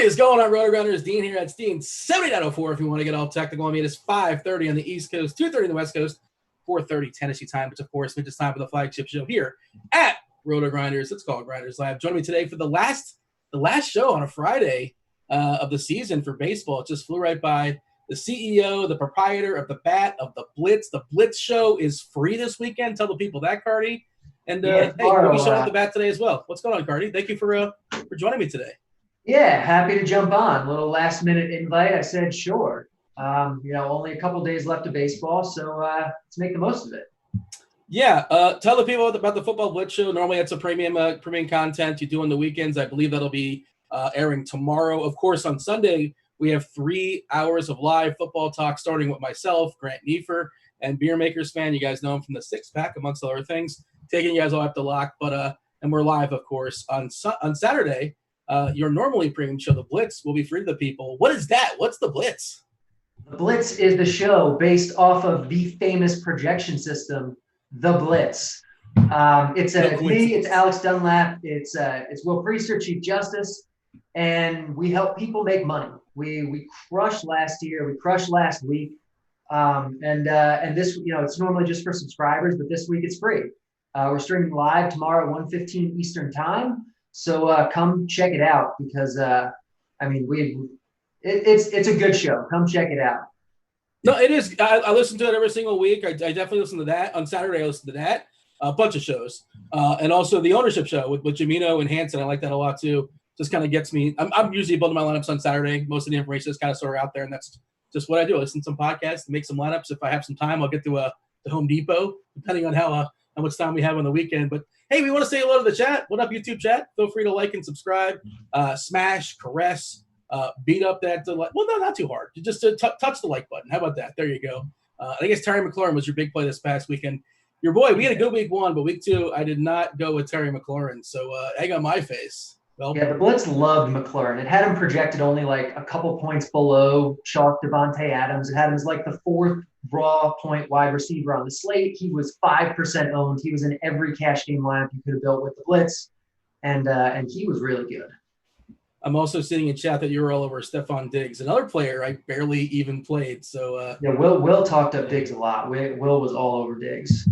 What is going on, Rotogrinders? Dean here. That's Dean 7904 if you want to get all technical. I mean, it's 5:30 on the East Coast, 2:30 on the West Coast, 4:30 Tennessee time, which, of course, means it's time for the flagship show here at Rotogrinders. It's called Grinderslive. Joining me today for the last show on a Friday of the season for baseball. It just flew right by. The CEO, the proprietor of the Bat, of the Blitz. The Blitz show is free this weekend. Tell the people that, Cardi. And hey, we'll be showing up the Bat today as well. What's going on, Cardi? Thank you for joining me today. Yeah, happy to jump on. Little last minute invite. I said sure. Only a couple days left of baseball, so let's make the most of it. Yeah, tell the people about the Football Blitz show. Normally, it's a premium content you do on the weekends. I believe that'll be airing tomorrow. Of course, on Sunday we have 3 hours of live football talk, starting with myself, Grant Neefer, and Beer Makers Fan. You guys know him from the Six Pack, amongst other things. Taking you guys all up to lock, but and we're live, of course, on Saturday. Your normally premium show, The Blitz, will be free to the people. What is that? What's The Blitz? The Blitz is the show based off of the famous projection system, The Blitz. It's me, it's Alex Dunlap, it's Will Priester, Chief Justice, and we help people make money. We crushed last year, we crushed last week, and this, it's normally just for subscribers, but this week it's free. We're streaming live tomorrow at 1:15 Eastern Time. So come check it out because it's a good show. Come check it out. No, it is. I listen to it every single week. I definitely listen to that. On Saturday, I listen to that. A bunch of shows. And also the ownership show with Jamino and Hanson. I like that a lot too. Just kind of gets me. I'm usually building my lineups on Saturday. Most of the information is kind of sort of out there, and that's just what I do. I listen to some podcasts, make some lineups. If I have some time, I'll get to the Home Depot, depending on how much time we have on the weekend. But hey, we want to say hello to the chat. What up, YouTube chat? Feel free to like and subscribe. Smash, caress, beat up that. Well, no, not too hard. Just touch the like button. How about that? There you go. I guess Terry McLaurin was your big play this past weekend. Your boy, we had a good week 1, but week 2, I did not go with Terry McLaurin. So egg on my face. Well, yeah, the Blitz loved McLaurin. It had him projected only like a couple points below chalk Devontae Adams. It had him as like the 4th raw point wide receiver on the slate. He was 5% owned. He was in every cash game lineup you could have built with the Blitz, and he was really good. I'm also seeing in chat that you were all over Stephon Diggs, another player I barely even played. So yeah, Will talked up Diggs a lot. Will was all over Diggs.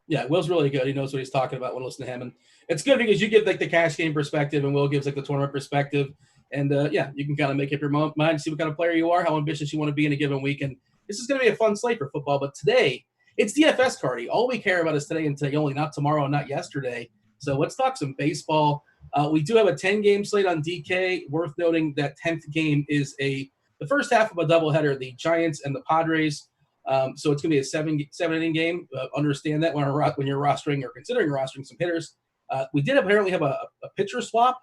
Yeah, Will's really good. He knows what he's talking about when listening to him, and it's good because you give like the cash game perspective, and Will gives like the tournament perspective, and you can kind of make up your mind, see what kind of player you are, how ambitious you want to be in a given week, and this is going to be a fun slate for football. But today, it's DFS, Cardi. All we care about is today and today only, not tomorrow and not yesterday. So let's talk some baseball. We do have a 10-game slate on DK. Worth noting that 10th game is the first half of a doubleheader, the Giants and the Padres. So it's going to be a seven-inning game. Understand that when you're rostering or considering rostering some hitters. We did apparently have a pitcher swap.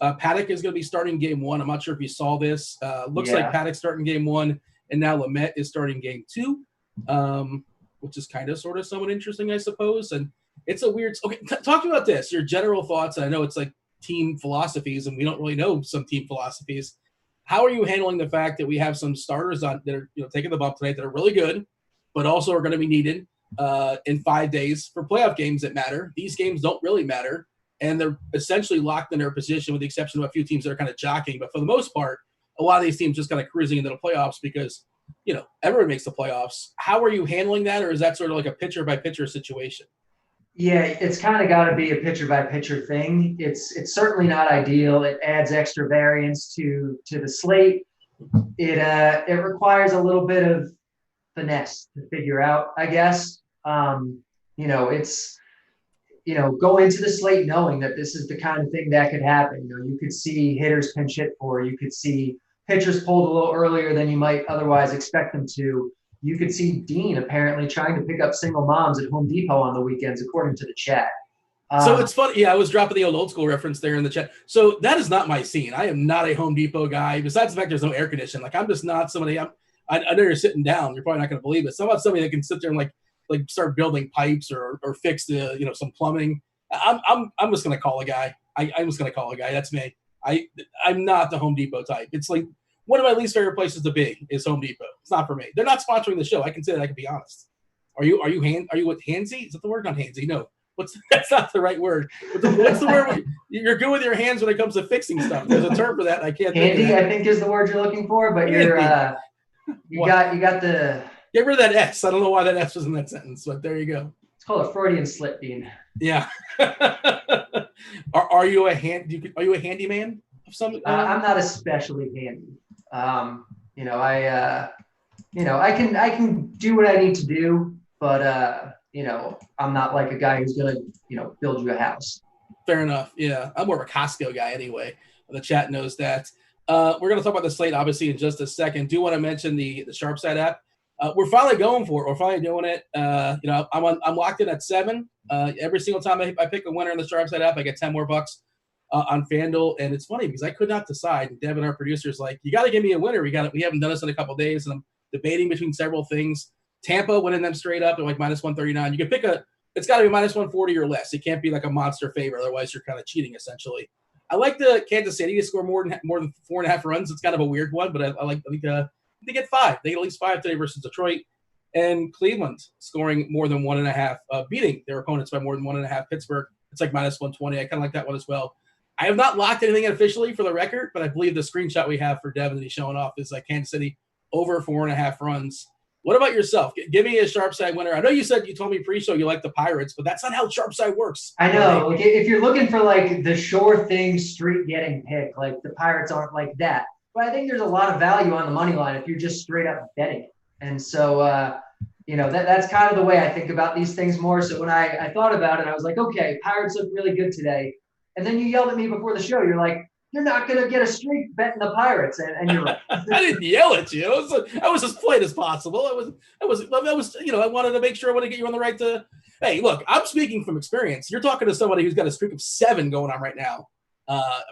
Paddock is going to be starting game 1. I'm not sure if you saw this. Looks like Paddock starting game 1. And now Lamet is starting game 2, which is kind of sort of somewhat interesting, I suppose. And it's a weird – okay, talk about this, your general thoughts. And I know it's like team philosophies, and we don't really know some team philosophies. How are you handling the fact that we have some starters on that are taking the bump tonight that are really good, but also are going to be needed in 5 days for playoff games that matter? These games don't really matter, and they're essentially locked in their position with the exception of a few teams that are kind of jockeying. But for the most part, a lot of these teams just kind of cruising into the playoffs because, everyone makes the playoffs. How are you handling that, or is that sort of like a pitcher-by-pitcher situation? Yeah, it's kind of got to be a pitcher-by-pitcher thing. It's certainly not ideal. It adds extra variance to the slate. It requires a little bit of finesse to figure out, I guess. It's go into the slate knowing that this is the kind of thing that could happen. You could see hitters pinch hit for. You could see pitchers pulled a little earlier than you might otherwise expect them to. You could see Dean apparently trying to pick up single moms at Home Depot on the weekends, according to the chat. So it's funny. Yeah, I was dropping the old school reference there in the chat. So that is not my scene. I am not a Home Depot guy. Besides the fact there's no air conditioning, like I'm just not somebody. I know you're sitting down. You're probably not going to believe it. So I'm not somebody that can sit there and like start building pipes or fix some plumbing. I'm just going to call a guy. I'm just going to call a guy. That's me. I'm not the Home Depot type. It's like one of my least favorite places to be is Home Depot. It's not for me. They're not sponsoring the show. I can say that. I can be honest. Are you with Handsy? Is that the word? Not Handsy. No. That's not the right word. What's the word? You're good with your hands when it comes to fixing stuff. There's a term for that. I can't think of Handy, that. I think is the word you're looking for, but you're you got the. Get rid of that S. I don't know why that S was in that sentence, but there you go. It's called a Freudian slip, Dean. Yeah. Are you a handyman of some? I'm not especially handy. I can do what I need to do, but I'm not like a guy who's gonna build you a house. Fair enough. Yeah, I'm more of a Costco guy anyway. The chat knows that. We're going to talk about the slate obviously in just a second. Do want to mention the SharpSide app. We're finally going for it. We're finally doing it. I'm locked in at 7. Every single time I pick a winner in the SharpSide app, I get 10 more bucks on FanDuel. And it's funny because I could not decide. And Devin, our producer, is like, you got to give me a winner. We haven't done this in a couple of days, and I'm debating between several things. Tampa winning them straight up. They're like -139. You can pick it's got to be -140 or less. It can't be like a monster favorite. Otherwise, you're kind of cheating essentially. I like the Kansas City to score more than 4.5 runs. It's kind of a weird one, but I think they get 5. They get at least 5 today versus Detroit. And Cleveland scoring more than 1.5, beating their opponents by more than 1.5. Pittsburgh, it's like -120. I kind of like that one as well. I have not locked anything officially for the record, but I believe the screenshot we have for Devin that he's showing off is like Kansas City over 4.5 runs. What about yourself? Give me a SharpSide winner. I know you told me pre-show you like the Pirates, but that's not how SharpSide works. I know. Like, if you're looking for like the sure thing street getting pick, like the Pirates aren't like that. But I think there's a lot of value on the money line if you're just straight up betting it. And so, that's kind of the way I think about these things more. So when I thought about it, I was like, okay, Pirates look really good today. And then you yelled at me before the show. You're like, you're not going to get a streak betting the Pirates. And you're right. I didn't yell at you. I was as polite as possible. I wanted to make sure I want to get you on the right to, hey, look, I'm speaking from experience. You're talking to somebody who's got a streak of 7 going on right now.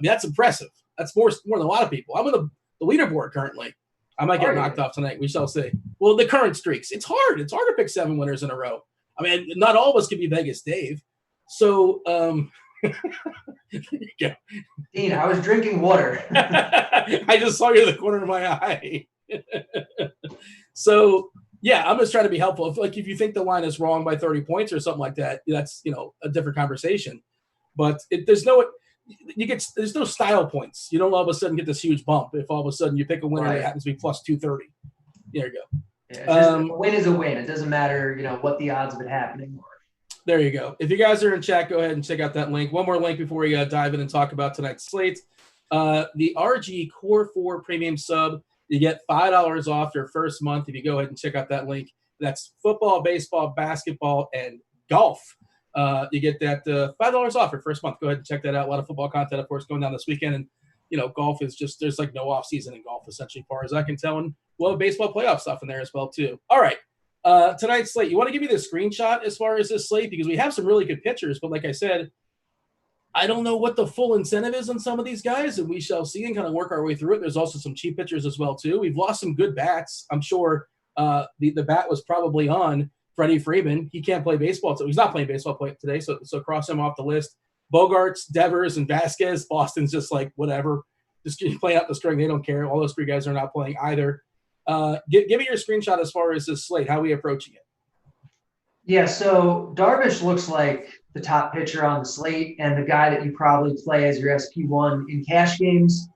That's impressive. That's more than a lot of people. I'm on the leaderboard currently. I might get knocked off tonight. We shall see. Well, the current streaks, it's hard. It's hard to pick 7 winners in a row. I mean, not all of us can be Vegas Dave. So, there you go. Dean, I was drinking water. I just saw you in the corner of my eye. So, yeah, I'm just trying to be helpful. If you think the line is wrong by 30 points or something like that, that's a different conversation. But there's no style points. You don't all of a sudden get this huge bump if all of a sudden you pick a winner that happens to be +230. There you go. Yeah, a win is a win. It doesn't matter, what the odds of it happening are. There you go. If you guys are in chat, go ahead and check out that link. One more link before we dive in and talk about tonight's slate. The RG Core 4 Premium Sub, you get $5 off your first month if you go ahead and check out that link. That's football, baseball, basketball, and golf. You get that $5 off your first month. Go ahead and check that out. A lot of football content, of course, going down this weekend. And, golf is just – there's like no off season in golf, essentially, as far as I can tell. And we'll have baseball playoff stuff in there as well, too. All right. Tonight's slate, you want to give me the screenshot as far as this slate? Because we have some really good pitchers, but like I said, I don't know what the full incentive is on some of these guys, and we shall see and kind of work our way through it. There's also some cheap pitchers as well, too. We've lost some good bats. I'm sure the bat was probably on Freddie Freeman. He can't play baseball, so he's not playing baseball today, so cross him off the list. Bogarts, Devers, and Vasquez. Boston's just like, whatever. Just playing out the string. They don't care. All those 3 guys are not playing either. Give me your screenshot as far as this slate. How are we approaching it? Yeah, so Darvish looks like the top pitcher on the slate and the guy that you probably play as your SP1 in cash games.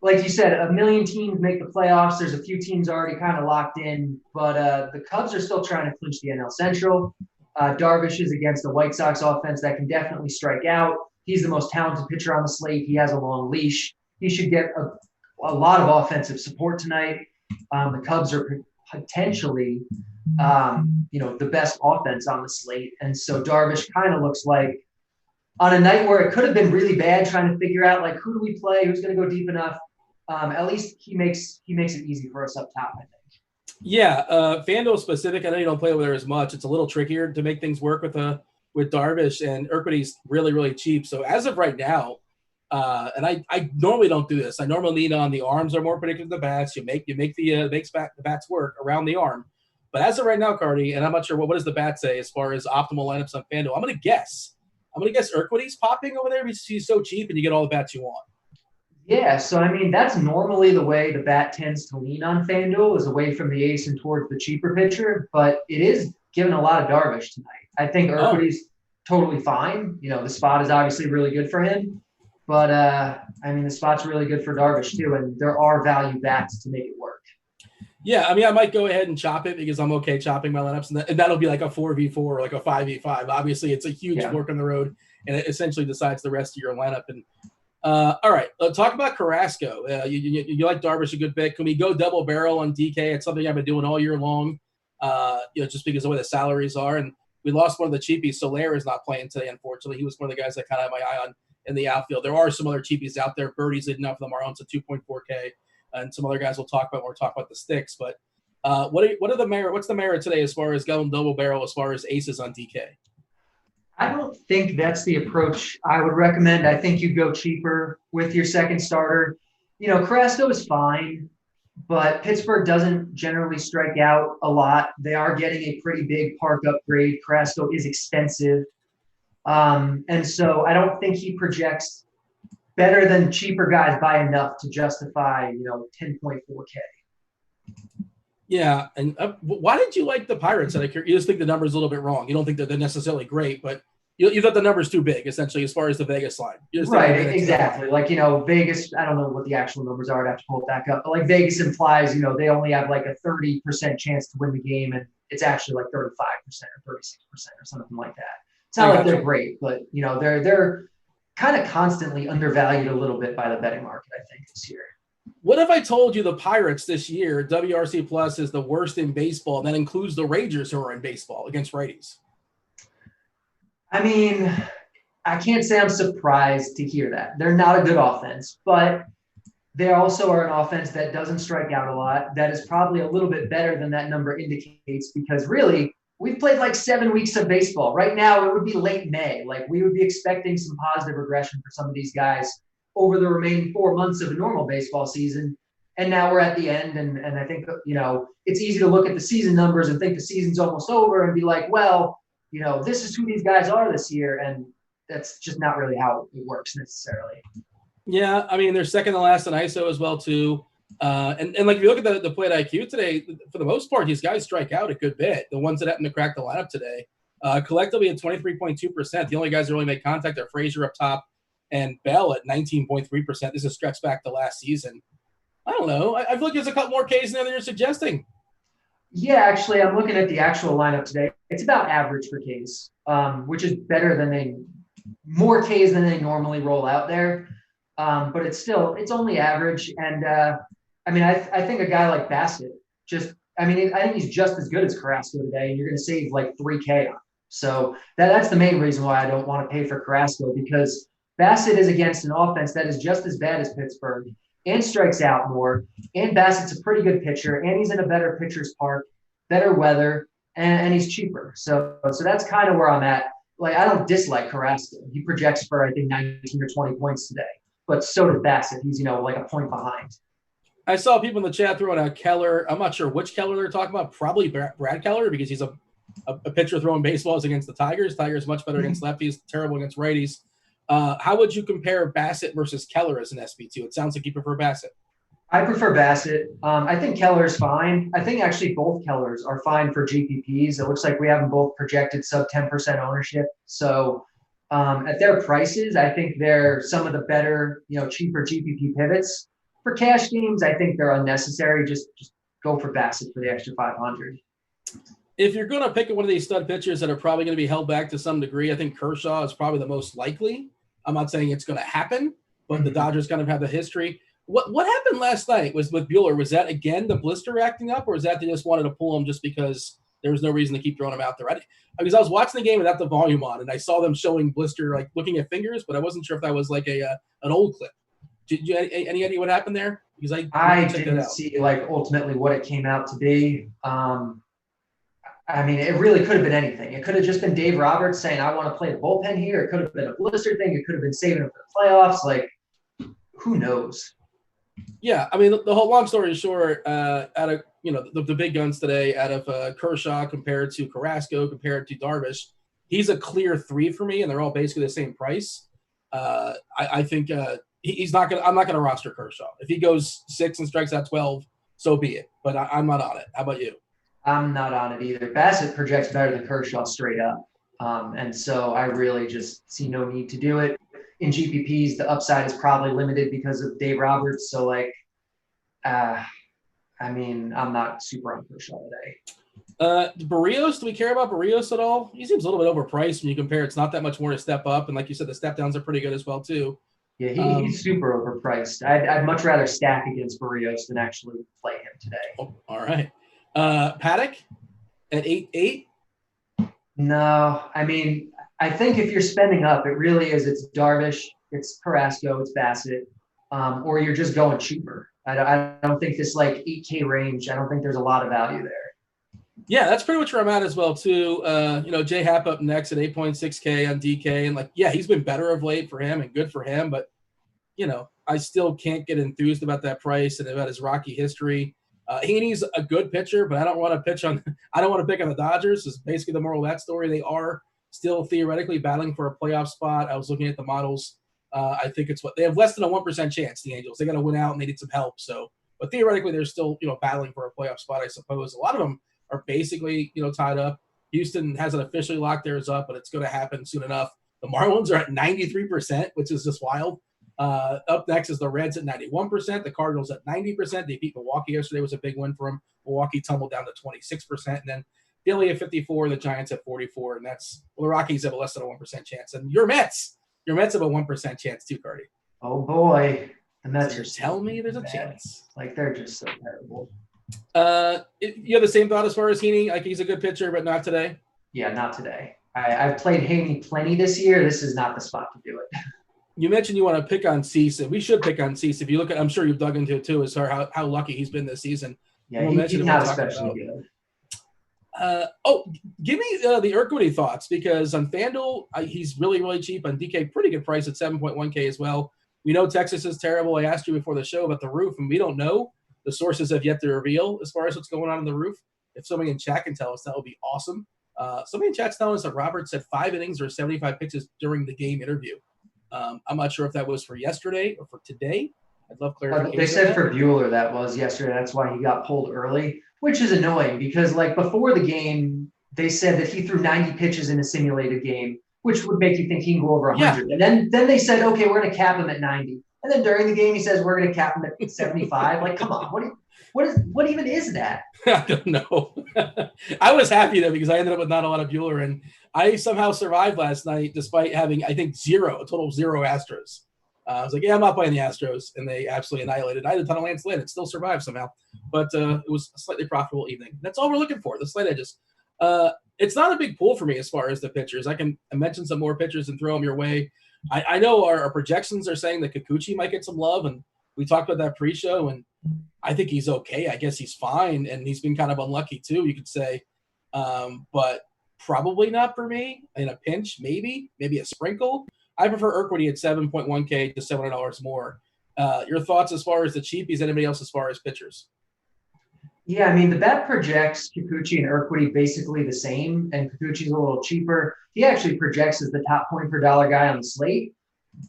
Like you said, a million teams make the playoffs. There's a few teams already kind of locked in, but the Cubs are still trying to clinch the NL Central. Darvish is against the White Sox offense that can definitely strike out. He's the most talented pitcher on the slate. He has a long leash. He should get a lot of offensive support tonight. The Cubs are potentially, the best offense on the slate. And so Darvish kind of looks like on a night where it could have been really bad trying to figure out, like, who do we play? Who's going to go deep enough? At least he makes it easy for us up top, I think. Yeah. FanDuel specific, I know you don't play over there as much. It's a little trickier to make things work with Darvish, and Urquidy's really, really cheap. So as of right now, and I normally don't do this. I normally lean on the arms are more predictive than the bats. You make the bats work around the arm. But as of right now, Cardi, and I'm not sure what does the bat say as far as optimal lineups on FanDuel. I'm going to guess Urquidy's popping over there because he's so cheap and you get all the bats you want. Yeah, so I mean that's normally the way the bat tends to lean on FanDuel is away from the ace and towards the cheaper pitcher, but it is given a lot of Darvish tonight. I think Urquidy's totally fine. The spot is obviously really good for him. But, the spot's really good for Darvish, too, and there are value backs to make it work. Yeah, I might go ahead and chop it because I'm okay chopping my lineups, and that'll be like a 4v4 or like a 5v5. Obviously, it's a huge fork on the road, and it essentially decides the rest of your lineup. And all right, talk about Carrasco. You like Darvish a good bit. Can we go double barrel on DK? It's something I've been doing all year long, just because of the way the salaries are. And we lost one of the cheapies. Soler is not playing today, unfortunately. He was one of the guys I kind of have my eye on in the outfield. There are some other cheapies out there. Birdie's leading up for them. Marlon's at 2.4K. And some other guys we'll talk about when we're talking about the sticks. But what's the merit today as far as going double barrel, as far as aces on DK? I don't think that's the approach I would recommend. I think you go cheaper with your second starter. Carrasco is fine, but Pittsburgh doesn't generally strike out a lot. They are getting a pretty big park upgrade. Carrasco is expensive. And so I don't think he projects better than cheaper guys by enough to justify, 10.4K. Yeah, and why did you like the Pirates? You just think the number's a little bit wrong. You don't think that they're necessarily great, but you thought the number's too big, essentially, as far as the Vegas line. Right, exactly. Vegas, I don't know what the actual numbers are. I'd have to pull it back up. But, Vegas implies, they only have, a 30% chance to win the game, and it's actually, 35% or 36% or something like that. It's not like they're great, but, they're kind of constantly undervalued a little bit by the betting market, I think, this year. What if I told you the Pirates this year, WRC Plus is the worst in baseball, and that includes the Rangers who are in baseball against righties? I can't say I'm surprised to hear that. They're not a good offense, but they also are an offense that doesn't strike out a lot. That is probably a little bit better than that number indicates, because really, we've played 7 weeks of baseball. Right now, it would be late May. We would be expecting some positive regression for some of these guys over the remaining 4 months of a normal baseball season. And now we're at the end. And I think, it's easy to look at the season numbers and think the season's almost over and be like, well, this is who these guys are this year. And that's just not really how it works necessarily. Yeah, they're second to last in ISO as well, too. And if you look at the plate IQ today, for the most part, these guys strike out a good bit. The ones that happen to crack the lineup today, collectively at 23.2%. The only guys that really make contact are Frazier up top and Bell at 19.3%. This is stretched back to last season. I don't know. I feel like there's a couple more Ks in there than you're suggesting. Yeah, actually, I'm looking at the actual lineup today. It's about average for Ks, which is better than more Ks than they normally roll out there. But it's only average. And I think a guy like Bassett I think he's just as good as Carrasco today, and you're going to save 3K on him. So that's the main reason why I don't want to pay for Carrasco, because Bassett is against an offense that is just as bad as Pittsburgh and strikes out more. And Bassett's a pretty good pitcher, and he's in a better pitcher's park, better weather, and he's cheaper. So that's kind of where I'm at. I don't dislike Carrasco. He projects for, I think, 19 or 20 points today. But so does Bassett. He's, a point behind. I saw people in the chat throwing out Keller. I'm not sure which Keller they're talking about. Probably Brad Keller, because he's a pitcher throwing baseballs against the Tigers. Tigers much better against lefties, terrible against righties. How would you compare Bassett versus Keller as an SP2? It sounds like you prefer Bassett. I prefer Bassett. I think Keller's fine. I think actually both Kellers are fine for GPPs. It looks like we have them both projected sub 10% ownership. So at their prices, I think they're some of the better, cheaper GPP pivots. For cash games, I think they're unnecessary. Just go for Bassett for the extra 500. If you're going to pick one of these stud pitchers that are probably going to be held back to some degree, I think Kershaw is probably the most likely. I'm not saying it's going to happen, but the Dodgers kind of have the history. What happened last night was with Buehler. Was that, again, the blister acting up, or is that they just wanted to pull him just because there was no reason to keep throwing him out there? Because I was watching the game without the volume on, and I saw them showing blister, looking at fingers, but I wasn't sure if that was an old clip. Did you any idea what happened there? Because I didn't see ultimately what it came out to be. It really could have been anything. It could have just been Dave Roberts saying, I want to play the bullpen here. It could have been a blister thing. It could have been saving him for the playoffs. Who knows? Yeah, the whole long story short, out of the big guns today, out of Kershaw compared to Carrasco compared to Darvish, he's a clear 3 for me, and they're all basically the same price. I think he's not gonna. I'm not gonna roster Kershaw. If he goes 6 and strikes out 12, so be it. But I'm not on it. How about you? I'm not on it either. Bassett projects better than Kershaw straight up. And so I really just see no need to do it. In GPPs, the upside is probably limited because of Dave Roberts. So like, I mean, I'm not super on Kershaw today. Barrios, do we care about Barrios at all? He seems a little bit overpriced when you compare. It's not that much more to step up. And like you said, the step downs are pretty good as well, too. Yeah, he's super overpriced. I'd much rather stack against Barrios than actually play him today. Oh, all right. Paddock at 8.8? No, I mean, I think if you're spending up, it really is. It's Darvish, it's Carrasco, it's Bassett, or you're just going cheaper. I don't think this like 8K range. I don't think there's a lot of value there. Yeah, that's pretty much where I'm at as well, too. J Happ up next at 8.6K on DK. And, like, yeah, he's been better of late for him and good for him. But, I still can't get enthused about that price and about his rocky history. Heaney's a good pitcher, but I don't want to pick on the Dodgers. It's basically the moral of that story. They are still theoretically battling for a playoff spot. I was looking at the models. I think they have less than a 1% chance, the Angels. They got to win out and they need some help. So, but theoretically, they're still, battling for a playoff spot, I suppose. A lot of them are basically, tied up. Houston hasn't officially locked theirs up, but it's going to happen soon enough. The Marlins are at 93%, which is just wild. Up next is the Reds at 91%. The Cardinals at 90%. They beat Milwaukee yesterday. Was a big win for them. Milwaukee tumbled down to 26%. And then Philly at 54, the Giants at 44. And the Rockies have a less than a 1% chance. And your Mets have a 1% chance too, Cardi. Oh, boy. The Mets are telling me there's a chance. Like, they're just so terrible. You have the same thought as far as Heaney? Like, he's a good pitcher, but not today? Yeah, not today. I've played Heaney plenty this year. This is not the spot to do it. You mentioned you want to pick on Cease, and we should pick on Cease. If you look at, I'm sure you've dug into it too, as far how lucky he's been this season. Yeah, he's not especially good. Give me the Urquidy thoughts, because on FanDuel, he's really, really cheap. On DK, pretty good price at 7.1K as well. We know Texas is terrible. I asked you before the show about the roof, and we don't know. The sources have yet to reveal as far as what's going on in the roof. If somebody in chat can tell us, that would be awesome. Somebody in chat's telling us that Robert said 5 innings or 75 pitches during the game interview. I'm not sure if that was for yesterday or for today. I'd love clarification. They said for Bueller that was yesterday. That's why he got pulled early, which is annoying because, like, before the game, they said that he threw 90 pitches in a simulated game, which would make you think he can go over 100. Yeah. And then they said, okay, we're going to cap him at 90. And then during the game, he says, we're going to cap him at 75. Like, come on. What even is that? I don't know. I was happy, though, because I ended up with not a lot of Bueller, and I somehow survived last night despite having, I think, a total of 0 Astros. I was like, yeah, I'm not playing the Astros, and they absolutely annihilated. I had a ton of Lance Lynn. It still survived somehow. But it was a slightly profitable evening. That's all we're looking for, the slate edges. It's not a big pool for me as far as the pitchers. I mention some more pitchers and throw them your way. I know our projections are saying that Kikuchi might get some love, and we talked about that pre-show, and I think he's okay. I guess he's fine, and he's been kind of unlucky too, you could say. But probably not for me. In a pinch, maybe a sprinkle. I prefer Urquidy at 7.1K to $700 more. Your thoughts as far as the cheapies, anybody else as far as pitchers? Yeah, I mean, the bet projects Kikuchi and Urquidy basically the same, and Kikuchi's a little cheaper. He actually projects as the top point per dollar guy on the slate,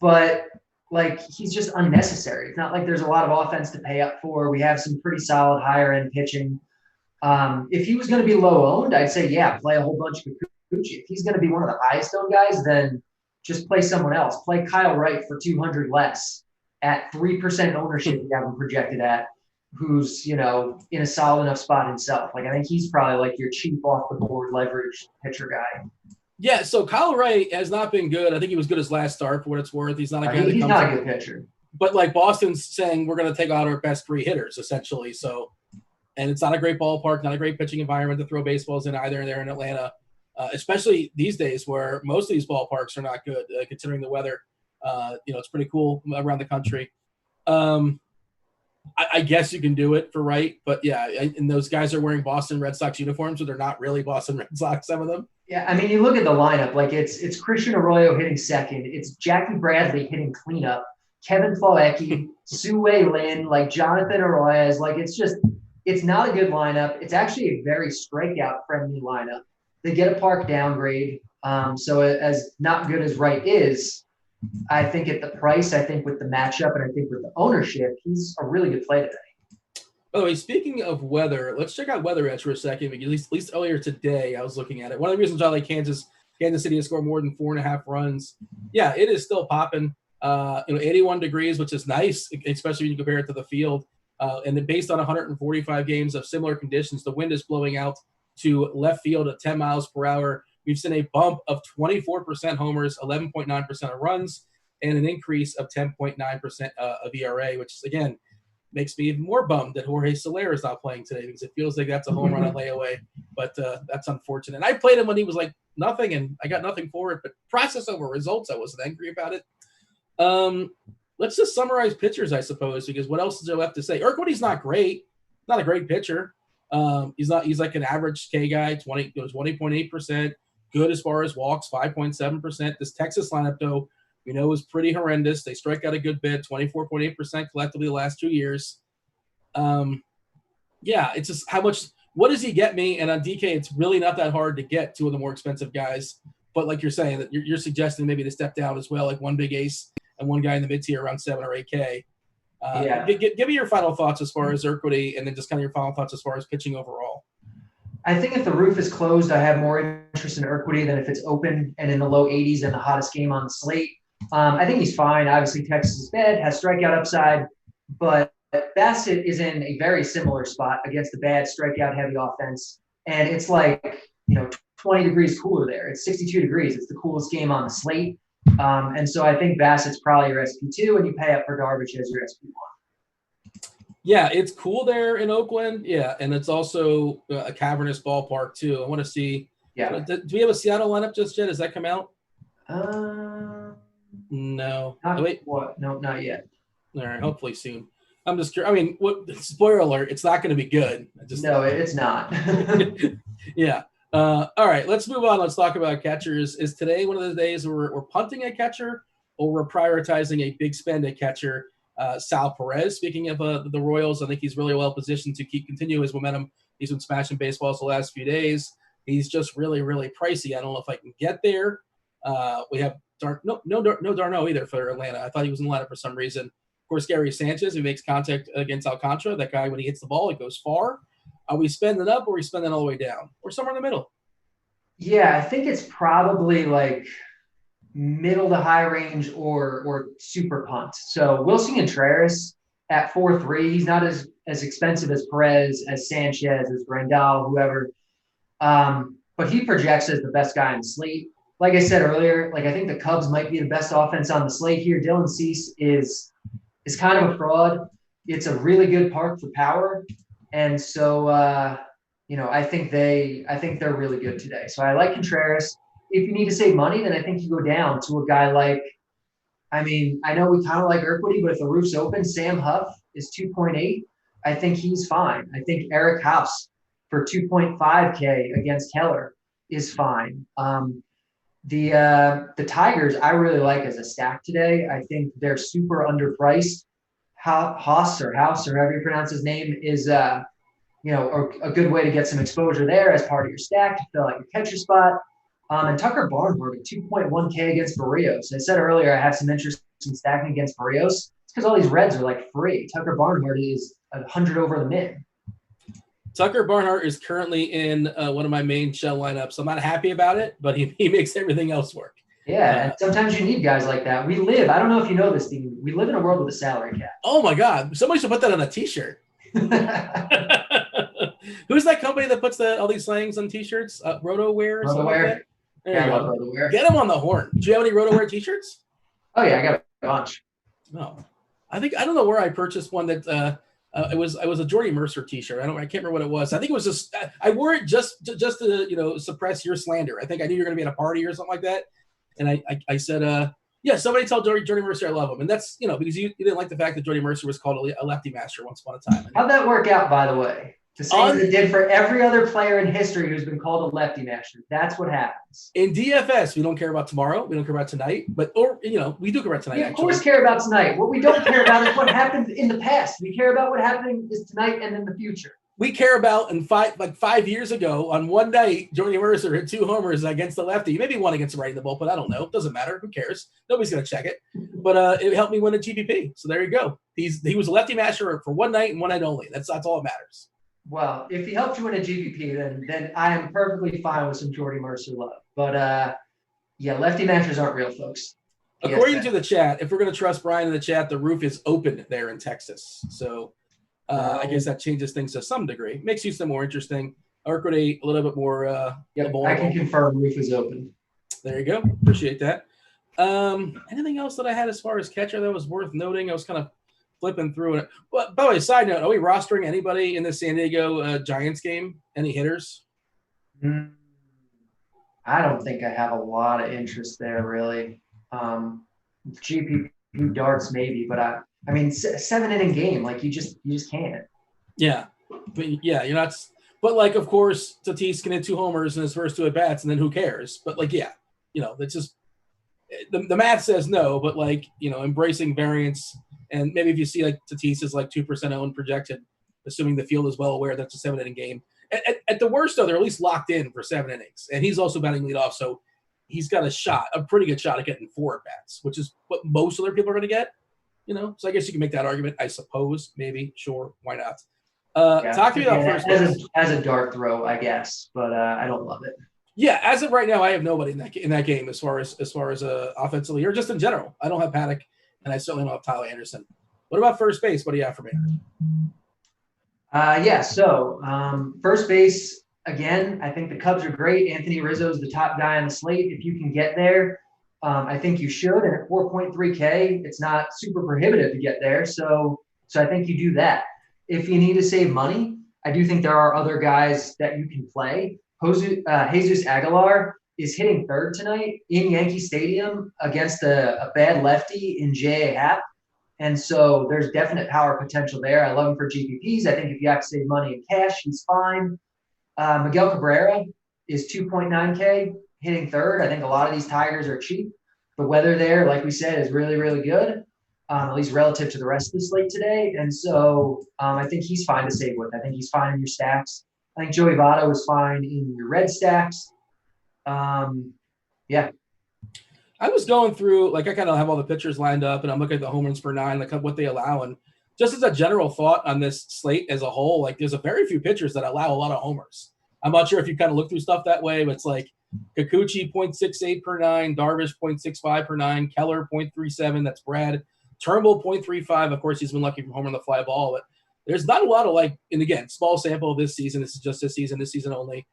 but like, he's just unnecessary. It's not like there's a lot of offense to pay up for. We have some pretty solid higher end pitching. If he was going to be low owned, I'd say, yeah, play a whole bunch of Kikuchi. If he's going to be one of the highest owned guys, then just play someone else. Play Kyle Wright for 200 less at 3% ownership you have him projected at, who's, in a solid enough spot himself. Like, I think he's probably like your cheap off the board leverage pitcher guy. Yeah, so Kyle Wright has not been good. I think he was good his last start for what it's worth. He's not a guy he's not a good pitcher. But like Boston's saying, we're going to take out our best 3 hitters essentially. So, and it's not a great ballpark, not a great pitching environment to throw baseballs in either. There in Atlanta, especially these days where most of these ballparks are not good considering the weather. It's pretty cool around the country. I guess you can do it for Wright, but yeah, and those guys are wearing Boston Red Sox uniforms, but they're not really Boston Red Sox, some of them. Yeah, I mean, you look at the lineup, like it's Christian Arroyo hitting second, it's Jackie Bradley hitting cleanup, Kevin Foecke, Sue Lin, like Jonathan Arroyas, like it's not a good lineup. It's actually a very strikeout-friendly lineup. They get a park downgrade, so as not good as Wright is, I think at the price, I think with the matchup, and I think with the ownership, he's a really good play today. By the way, speaking of weather, let's check out Weather Edge for a second. Because at least earlier today, I was looking at it. One of the reasons I like Kansas Kansas City to score more than 4.5 runs. Yeah, it is still popping. 81 degrees, which is nice, especially when you compare it to the field. And then based on 145 games of similar conditions, the wind is blowing out to left field at 10 miles per hour. We've seen a bump of 24% homers, 11.9% of runs, and an increase of 10.9% of ERA, which is, again, makes me even more bummed that Jorge Soler is not playing today because it feels like that's a home run on layaway. But that's unfortunate. And I played him when he was like nothing, and I got nothing for it. But process over results, I wasn't angry about it. Let's just summarize pitchers, I suppose, because what else is there left to say? Urquidy's not great. Not a great pitcher. He's like an average K guy, 20.8%. Good as far as walks, 5.7%. This Texas lineup, though, we know is pretty horrendous. They strike out a good bit, 24.8% collectively the last 2 years. It's just what does he get me? And on DK, it's really not that hard to get two of the more expensive guys. But like you're saying, that you're suggesting maybe to step down as well, like one big ace and one guy in the mid-tier around 7 or 8K. Give me your final thoughts as far as Urquidy, and then just kind of your final thoughts as far as pitching overall. I think if the roof is closed, I have more interest in Urquidy than if it's open and in the low 80s and the hottest game on the slate. I think he's fine. Obviously, Texas is bad, has strikeout upside, but Bassett is in a very similar spot against the bad strikeout-heavy offense. And it's like, 20 degrees cooler there. It's 62 degrees. It's the coolest game on the slate. And so I think Bassett's probably your SP2, and you pay up for Darvish as your SP1. Yeah, it's cool there in Oakland. Yeah, and it's also a cavernous ballpark, too. I want to see. Yeah. Do we have a Seattle lineup just yet? Has that come out? No. Wait. What? No, not yet. All right, hopefully soon. I'm just curious. I mean, spoiler alert, it's not going to be good. No, it's not. Yeah. All right, let's move on. Let's talk about catchers. Is today one of those days where we're punting a catcher or we're prioritizing a big spend at catcher? Sal Perez, speaking of the Royals, I think he's really well positioned to continue his momentum. He's been smashing baseballs the last few days. He's just really, really pricey. I don't know if I can get there. We have no Darno either for Atlanta. I thought he was in Atlanta for some reason. Of course, Gary Sanchez, who makes contact against Alcantara. That guy, when he hits the ball, it goes far. Are we spending up or are we spending all the way down? Or somewhere in the middle? Yeah, I think it's probably like middle to high range or super punt. So Wilson Contreras at 4.3, he's not as expensive as Perez, as Sanchez, as Grandal, whoever. But he projects as the best guy on the slate. Like I said earlier, I think the Cubs might be the best offense on the slate here. Dylan Cease is kind of a fraud. It's a really good park for power. And so, I think they're really good today. So I like Contreras. If you need to save money, then I think you go down to a guy like, I know we kind of like Urquidy, but if the roof's open, Sam Huff is 2.8. I think he's fine. I think Eric House for 2.5K against Keller is fine. The Tigers I really like as a stack today. I think they're super underpriced. House or however you pronounce his name is a good way to get some exposure there as part of your stack to fill out your catcher spot. And Tucker Barnhart at 2.1K against Barrios. I said earlier I have some interest in stacking against Barrios. It's because all these Reds are free. Tucker Barnhart is 100 over the min. Tucker Barnhart is currently in one of my main shell lineups. I'm not happy about it, but he makes everything else work. Yeah, and sometimes you need guys like that. I don't know if you know this, Dean, we live in a world with a salary cap. Oh, my God. Somebody should put that on a T-shirt. Who's that company that puts all these slangs on T-shirts? RotoWear or something like that? Yeah, I love RotoWear. Get them on the horn. Do you have any RotoWear T-shirts? Oh, yeah, I got a bunch. No. I don't know where I purchased one that it was a Jordy Mercer T-shirt. I can't remember what it was. I think it was just I wore it just to suppress your slander. I think I knew you were going to be at a party or something like that, and I said somebody tell Jordy Mercer I love him, and that's because you didn't like the fact that Jordy Mercer was called a lefty master once upon a time. How'd that work out, by the way? The same as it did for every other player in history who's been called a lefty master. That's what happens. In DFS, we don't care about tomorrow. We don't care about tonight. We do care about tonight. We, of course, care about tonight. What we don't care about is what happened in the past. We care about what happened is tonight and in the future. We care about 5 years ago on one night, Jordy Mercer hit 2 homers against the lefty. Maybe one against the right in the bullpen. I don't know. It doesn't matter. Who cares? Nobody's going to check it. But it helped me win a GPP. So there you go. He was a lefty master for one night and one night only. That's all that matters. Well, if he helped you win a GPP, then I am perfectly fine with some Jordy Mercer love. But Yeah, lefty managers aren't real, folks. According to the chat, if we're going to trust Brian in the chat, the roof is open there in Texas. So I guess that changes things to some degree. Makes Houston more interesting. Arcade a little bit more yep, I can confirm roof is open. There you go. Appreciate that. Anything else that I had as far as catcher that was worth noting? I was kind of flipping through it. But by the way, side note, are we rostering anybody in the San Diego Giants game? Any hitters? I don't think I have a lot of interest there, really. GPP darts maybe, but I mean, 7-inning game, like you just can't. Yeah, but yeah, you're not. But like, of course, Tatis can hit 2 homers in his first 2 at bats, and then who cares? But like, yeah, that's just the math says no. But like, embracing variance, and maybe if you see like Tatis is like 2% owned projected, assuming the field is well aware that's a 7-inning game. At the worst, though, they're at least locked in for 7 innings, and he's also batting leadoff, so he's got a pretty good shot at getting 4 at bats, which is what most other people are going to get. So I guess you can make that argument. I suppose, maybe, sure, why not? Talk to me about first base. As a dart throw, I guess, but I don't love it. Yeah, as of right now, I have nobody in that game as far as offensively or just in general. I don't have Paddock, and I certainly don't have Tyler Anderson. What about first base? What do you have for me? So first base, again, I think the Cubs are great. Anthony Rizzo is the top guy on the slate. If you can get there, I think you should. And at 4.3K, it's not super prohibitive to get there. So I think you do that. If you need to save money, I do think there are other guys that you can play. Jesus Aguilar is hitting third tonight in Yankee Stadium against a bad lefty in J.A. Happ. And so there's definite power potential there. I love him for GPPs. I think if you have to save money in cash, he's fine. Miguel Cabrera is 2.9K hitting third. I think a lot of these Tigers are cheap. The weather there, like we said, is really, really good, at least relative to the rest of the slate today. And so I think he's fine to save with. I think he's fine in your stacks. I think Joey Votto is fine in your red stacks. Yeah. I was going through, like I kind of have all the pitchers lined up, and I'm looking at the home runs per 9, like what they allow. And just as a general thought on this slate as a whole, like there's a very few pitchers that allow a lot of homers. I'm not sure if you kind of look through stuff that way, but it's like Kikuchi 0.68 per 9, Darvish 0.65 per 9, Keller 0.37. That's Brad. Turnbull 0.35. Of course, he's been lucky from home on the fly ball, but there's not a lot of and again, small sample this season. This is just this season only.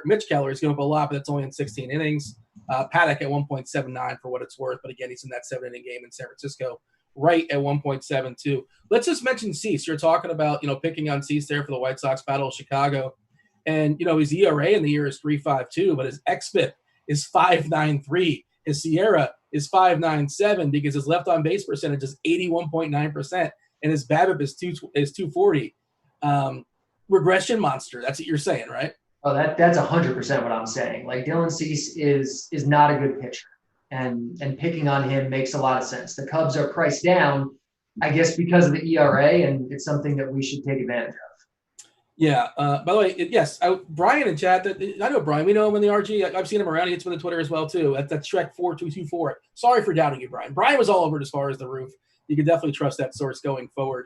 Mitch Keller is going up a lot, but that's only in 16 innings. Paddock at 1.79 for what it's worth, but again, he's in that 7-inning game in San Francisco. Wright at 1.72. Let's just mention Cease. You're talking about, picking on Cease there for the White Sox battle of Chicago. And, his ERA in the year is 3.52, but his xFIP is 5.93. His Sierra is 5.97 because his left on base percentage is 81.9%, and his BABIP is 240. Regression monster. That's what you're saying, right? Oh, that's 100% what I'm saying. Like Dylan Cease is not a good pitcher, and picking on him makes a lot of sense. The Cubs are priced down, I guess, because of the ERA, and it's something that we should take advantage of. Yeah. By the way, yes, Brian in chat. I know Brian. We know him in the RG. I've seen him around. He hits with the Twitter as well too. That's Shrek 4224. Sorry for doubting you, Brian. Brian was all over it as far as the roof. You can definitely trust that source going forward.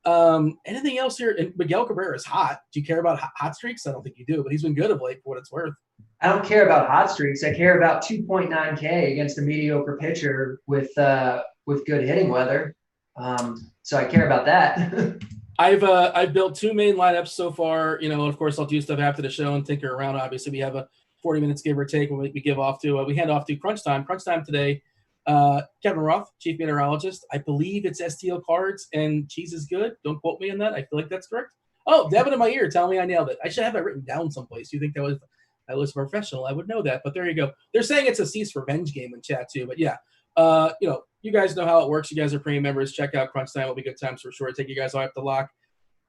Anything else here? And Miguel Cabrera is hot. Do you care about hot streaks? I don't think you do, but he's been good of late for what it's worth. I don't care about hot streaks. I care about 2.9K against a mediocre pitcher with good hitting weather. So I care about that. I've built 2 main lineups so far. Of course, I'll do stuff after the show and tinker around. Obviously, we have a 40 minutes give or take when we give off to we hand off to Crunch Time. Crunch Time today. Kevin Roth, chief meteorologist. I believe it's STL cards and cheese is good. Don't quote me on that. I feel like that's correct. Oh, Devin in my ear, tell me I nailed it. I should have that written down someplace. You think that was professional? I would know that, but there you go. They're saying it's a Cease revenge game in chat too. But yeah, you guys know how it works. You guys are premium members. Check out Crunch Time. It'll be good times for sure. Take you guys all up the lock.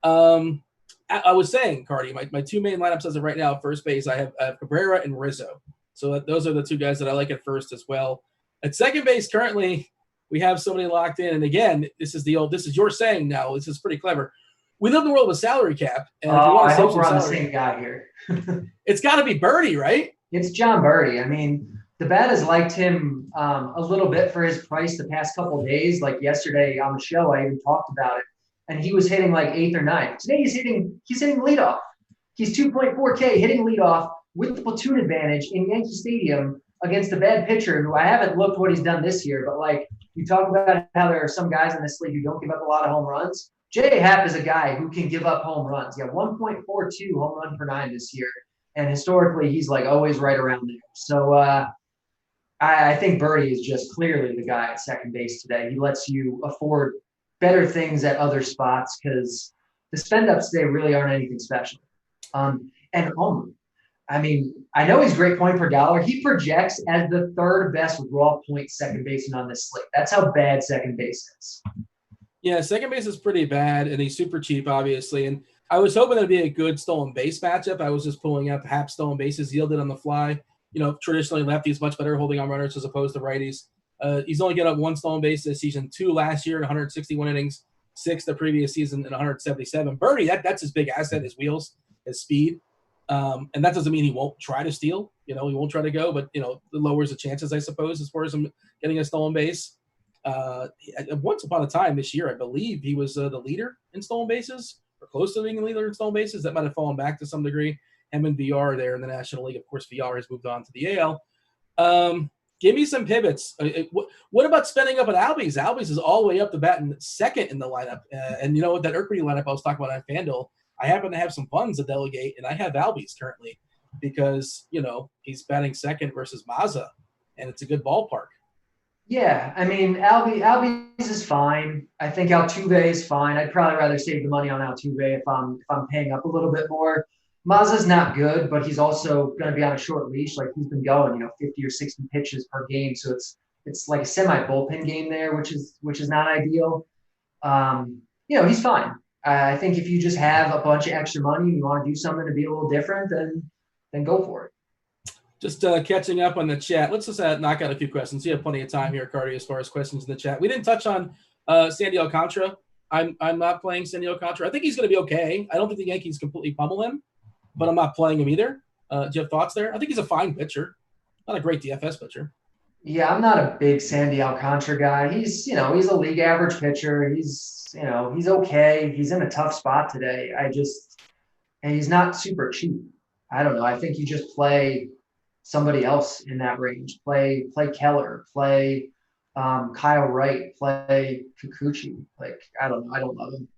I was saying, Cardi, my 2 main lineups as of right now, first base, I have Cabrera and Rizzo. So those are the 2 guys that I like at first as well. At second base, currently, we have somebody locked in. And again, this is your saying now. This is pretty clever. We live in the world of a salary cap. And I hope we're on the same guy here. It's got to be Birdie, right? It's John Birdie. I mean, the bet has liked him a little bit for his price the past couple of days. Like yesterday on the show, I even talked about it. And he was hitting like 8th or 9th. Today he's hitting leadoff. He's 2.4K hitting leadoff with the platoon advantage in Yankee Stadium against a bad pitcher who I haven't looked what he's done this year, but like you talk about how there are some guys in this league who don't give up a lot of home runs. J.A. Happ is a guy who can give up home runs. Yeah, 1.42 home run per 9 this year. And historically, he's like always right around there. So I think Birdie is just clearly the guy at second base today. He lets you afford better things at other spots because the spend-ups today really aren't anything special. And Homer, I mean, I know he's great point per dollar. He projects as the third best raw point second baseman on this slate. That's how bad second base is. Yeah, second base is pretty bad, and he's super cheap, obviously. And I was hoping that'd be a good stolen base matchup. I was just pulling up Hap stolen bases yielded on the fly. You know, traditionally lefties much better holding on runners as opposed to righties. He's only given up 1 stolen base this season, 2 last year in 161 innings, 6 the previous season in 177. Birdie, that's his big asset, his wheels, his speed. And that doesn't mean he won't try to steal. You know, he won't try to go, but, you know, it lowers the chances, I suppose, as far as him getting a stolen base. Once upon a time this year, I believe he was the leader in stolen bases, or close to being the leader in stolen bases. That might have fallen back to some degree. Him and VR there in the National League. Of course, VR has moved on to the AL. Give me some pivots. What about spending up at Albies? Albies is all the way up to batting second in the lineup. And you know what, that Urquhart lineup I was talking about on FanDuel, I happen to have some funds to delegate, and I have Albies currently because, you know, he's batting second versus Mazza, and it's a good ballpark. Yeah, I mean, Albies is fine. I think Altuve is fine. I'd probably rather save the money on Altuve if I'm paying up a little bit more. Mazza's not good, but he's also going to be on a short leash. Like he's been going, 50 or 60 pitches per game, so it's like a semi bullpen game there, which is not ideal. He's fine. I think if you just have a bunch of extra money and you want to do something to be a little different, then go for it. Just catching up on the chat. Let's just knock out a few questions. You have plenty of time here, Cardi, as far as questions in the chat. We didn't touch on Sandy Alcantara. I'm not playing Sandy Alcantara. I think he's going to be okay. I don't think the Yankees completely pummel him, but I'm not playing him either. Do you have thoughts there? I think he's a fine pitcher. Not a great DFS pitcher. Yeah, I'm not a big Sandy Alcantara guy. He's a league average pitcher. He's okay. He's in a tough spot today. And he's not super cheap. I don't know. I think you just play somebody else in that range. Play Keller. Play Kyle Wright. Play Kikuchi. Like, I don't know. I don't love him.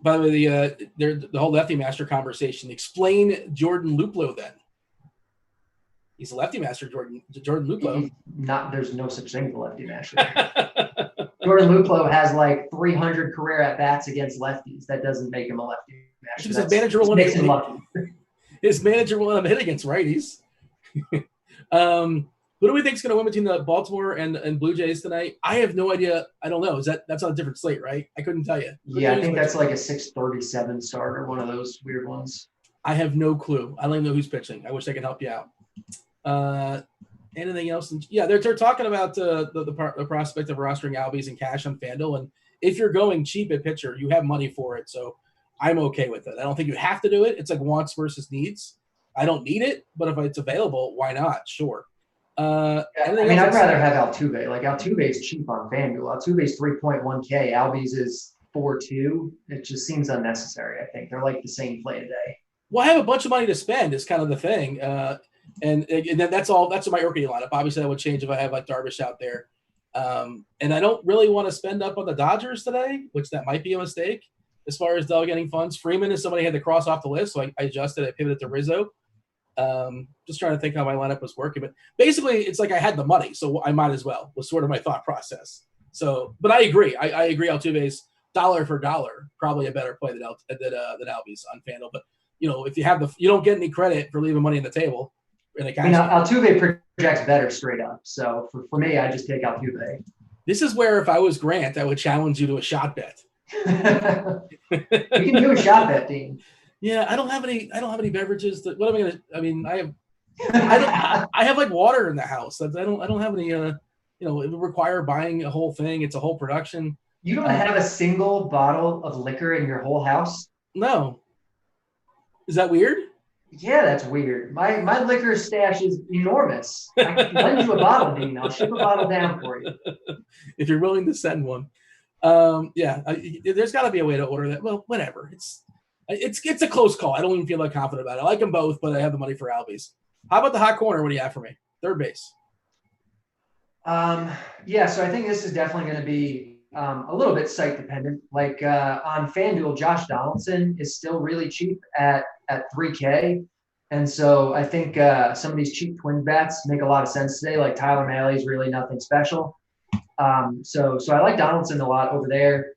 By the way, the whole lefty master conversation. Explain Jordan Luplow then. He's a lefty master, Jordan Luplow. There's no such thing as a lefty master. Jordan Luplow has like 300 career at-bats against lefties. That doesn't make him a lefty master. His manager will makes him lucky. His manager will let him hit against righties. Who do we think is going to win between the Baltimore and Blue Jays tonight? I have no idea. I don't know. That's on a different slate, right? I couldn't tell you. Yeah, I think that's like a 6:37 start or one of those weird ones. I have no clue. I don't even know who's pitching. I wish I could help you out. Anything else? Yeah, they're talking about the prospect of rostering Albies and cash on FanDuel, and if you're going cheap at pitcher, you have money for it. So I'm okay with it. I don't think you have to do it. It's like wants versus needs. I don't need it, but if it's available, why not? Sure. I'd rather have Altuve. Like Altuve is cheap on FanDuel. Altuve is 3.1K. Albies is 4.2. It just seems unnecessary. I think they're like the same play today. Well, I have a bunch of money to spend. Is kind of the thing. And that's all. That's my rookie lineup. Obviously, that would change if I have like Darvish out there. And I don't really want to spend up on the Dodgers today, which that might be a mistake as far as delegating funds. Freeman is somebody I had to cross off the list, so I adjusted. I pivoted to Rizzo. Just trying to think how my lineup was working, but basically it's like I had the money, so I might as well, was sort of my thought process. So, but I agree. I agree. Altuve's dollar for dollar, probably a better play than Albies on FanDuel. But if you have you don't get any credit for leaving money on the table. Altuve projects better straight up. So for me, I just take Altuve. This is where if I was Grant, I would challenge you to a shot bet. We can do a shot bet, Dean. Yeah, I don't have any beverages. What am I gonna? I mean, I have like water in the house. I don't have any. It would require buying a whole thing. It's a whole production. You don't have a single bottle of liquor in your whole house? No. Is that weird? Yeah, that's weird. My liquor stash is enormous. I can lend you a bottle, Dean. I'll ship a bottle down for you. If you're willing to send one. There's got to be a way to order that. Well, whatever. It's a close call. I don't even feel like confident about it. I like them both, but I have the money for Albies. How about the hot corner? What do you have for me? Third base. Yeah, so I think this is definitely going to be a little bit site dependent. Like on FanDuel, Josh Donaldson is still really cheap at 3K. And so I think some of these cheap twin bats make a lot of sense today. Like Tyler Mahle is really nothing special. So I like Donaldson a lot over there.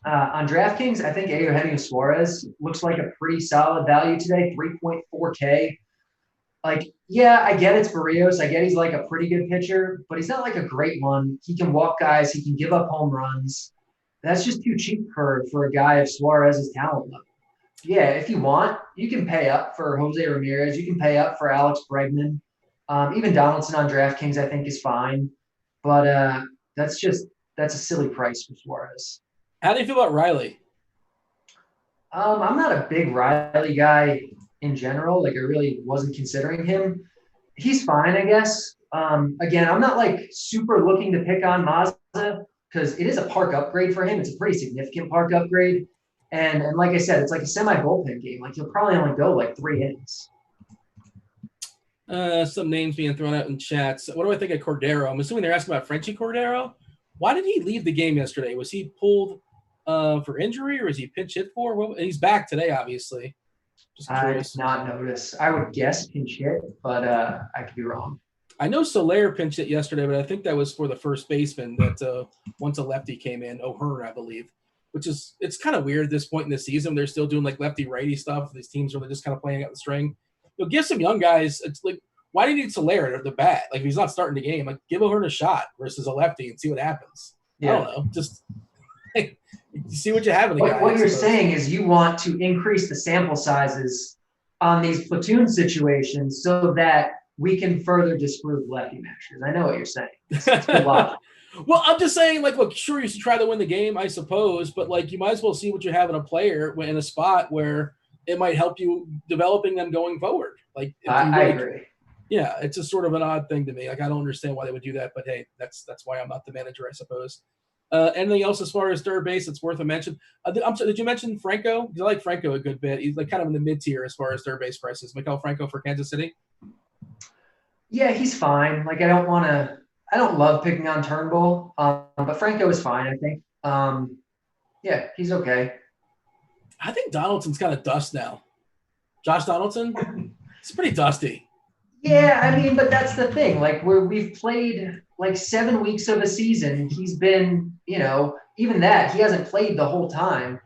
On DraftKings, I think Eugenio Suarez looks like a pretty solid value today, 3.4K. Like, yeah, I get it's Barrios. I get he's like a pretty good pitcher, but he's not like a great one. He can walk guys. He can give up home runs. That's just too cheap for a guy of Suarez's talent level. Yeah, if you want, you can pay up for Jose Ramirez. You can pay up for Alex Bregman. Even Donaldson on DraftKings, I think, is fine. But that's a silly price for Suarez. How do you feel about Riley? I'm not a big Riley guy in general. Like I really wasn't considering him. He's fine, I guess. Again, I'm not like super looking to pick on Mazda because it is a park upgrade for him. It's a pretty significant park upgrade. And like I said, it's like a semi bullpen game. Like he'll probably only go like 3 innings. Some names being thrown out in chats. What do I think of Cordero? I'm assuming they're asking about Frenchie Cordero. Why did he leave the game yesterday? Was he pulled for injury or is he pinch hit for? Well, he's back today, obviously. I did not notice. I would guess pinch hit, but I could be wrong. I know Soler pinched it yesterday, but I think that was for the first baseman that once a lefty came in, O'Hearn, I believe, which is it's kind of weird at this point in the season. They're still doing like lefty-righty stuff. These teams are just kind of playing out the string. Give some young guys. It's like, why do you need Soler at the bat? Like, if he's not starting the game, like give O'Hearn a shot versus a lefty and see what happens. Yeah. I don't know. Just see what you have in the guy. What you're saying is you want to increase the sample sizes on these platoon situations so that we can further disprove lefty matchers. I know what you're saying. It's good logic. Well, I'm just saying, like, look, sure, you should try to win the game, I suppose, but, like, you might as well see what you have in a player in a spot where it might help you developing them going forward. Like, I agree. Yeah, it's just sort of an odd thing to me. Like, I don't understand why they would do that, but, hey, that's why I'm not the manager, I suppose. Anything else as far as third base that's worth a mention? I'm sorry, did you mention Franco? I like Franco a good bit. He's like kind of in the mid-tier as far as third base prices. Maikel Franco for Kansas City? Yeah, he's fine. Like, I don't love picking on Turnbull, but Franco is fine, I think. Yeah, he's okay. I think Donaldson's kind of dust now. Josh Donaldson? It's pretty dusty. Yeah, I mean, but that's the thing. Like, we've played like 7 weeks of a season. He's been, even that, he hasn't played the whole time.